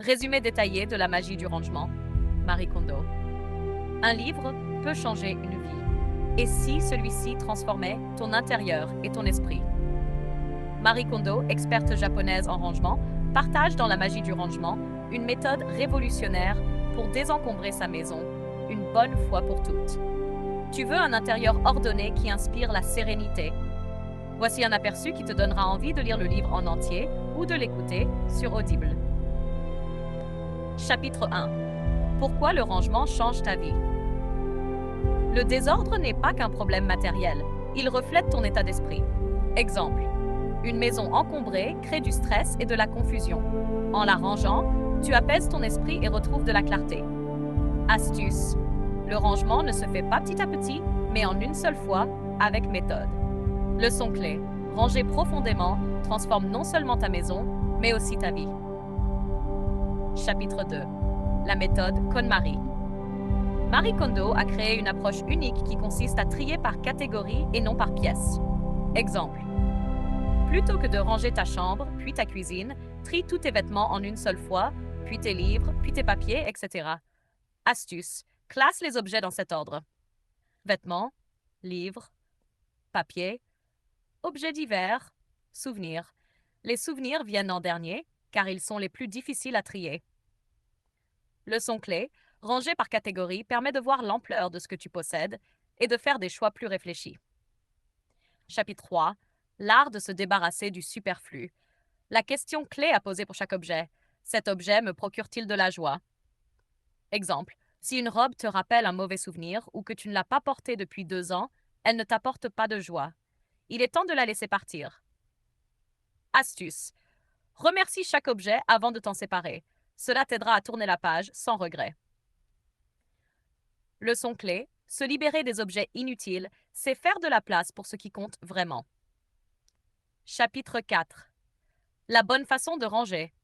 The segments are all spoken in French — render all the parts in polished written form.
Résumé détaillé de la magie du rangement. Marie Kondo. Un livre peut changer une vie. Et si celui-ci transformait ton intérieur et ton esprit? Marie Kondo, experte japonaise en rangement, partage dans la magie du rangement une méthode révolutionnaire pour désencombrer sa maison, une bonne fois pour toutes. Tu veux un intérieur ordonné qui inspire la sérénité? Voici un aperçu qui te donnera envie de lire le livre en entier ou de l'écouter sur Audible. Chapitre 1. Pourquoi le rangement change ta vie? Le désordre n'est pas qu'un problème matériel, il reflète ton état d'esprit. Exemple. Une maison encombrée crée du stress et de la confusion. En la rangeant, tu apaises ton esprit et retrouves de la clarté. Astuce. Le rangement ne se fait pas petit à petit, mais en une seule fois, avec méthode. Leçon clé. Ranger profondément transforme non seulement ta maison, mais aussi ta vie. Chapitre 2. La méthode KonMari. Marie Kondo a créé une approche unique qui consiste à trier par catégorie et non par pièce. Exemple. Plutôt que de ranger ta chambre, puis ta cuisine, trie tous tes vêtements en une seule fois, puis tes livres, puis tes papiers, etc. Astuce. Classe les objets dans cet ordre. Vêtements, livres, papiers, objets divers, souvenirs. Les souvenirs viennent en dernier, car ils sont les plus difficiles à trier. Leçon clé, ranger par catégorie permet de voir l'ampleur de ce que tu possèdes et de faire des choix plus réfléchis. Chapitre 3. L'art de se débarrasser du superflu. La question clé à poser pour chaque objet. Cet objet me procure-t-il de la joie? Exemple. Si une robe te rappelle un mauvais souvenir ou que tu ne l'as pas portée depuis 2 ans, elle ne t'apporte pas de joie. Il est temps de la laisser partir. Astuce. Remercie chaque objet avant de t'en séparer. Cela t'aidera à tourner la page sans regret. Leçon clé, se libérer des objets inutiles, c'est faire de la place pour ce qui compte vraiment. Chapitre 4. La bonne façon de ranger.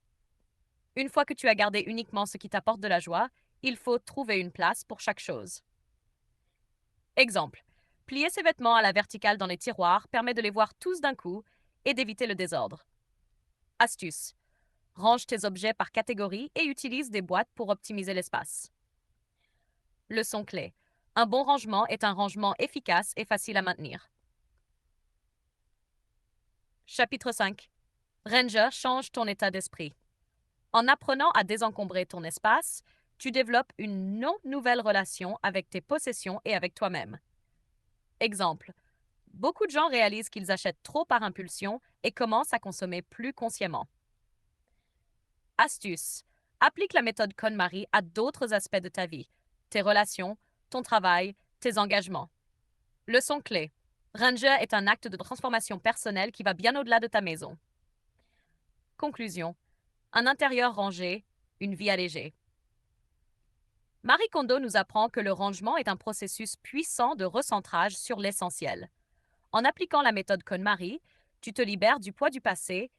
Une fois que tu as gardé uniquement ce qui t'apporte de la joie, il faut trouver une place pour chaque chose. Exemple. Plier ses vêtements à la verticale dans les tiroirs permet de les voir tous d'un coup et d'éviter le désordre. Astuce. Range tes objets par catégorie et utilise des boîtes pour optimiser l'espace. Leçon clé. Un bon rangement est un rangement efficace et facile à maintenir. Chapitre 5. Ranger change ton état d'esprit. En apprenant à désencombrer ton espace, tu développes une nouvelle relation avec tes possessions et avec toi-même. Exemple. Beaucoup de gens réalisent qu'ils achètent trop par impulsion et commencent à consommer plus consciemment. Astuce. Applique la méthode KonMari à d'autres aspects de ta vie, tes relations, ton travail, tes engagements. Leçon clé. Ranger est un acte de transformation personnelle qui va bien au-delà de ta maison. Conclusion. Un intérieur rangé, une vie allégée. Marie Kondo nous apprend que le rangement est un processus puissant de recentrage sur l'essentiel. En appliquant la méthode KonMari, tu te libères du poids du passé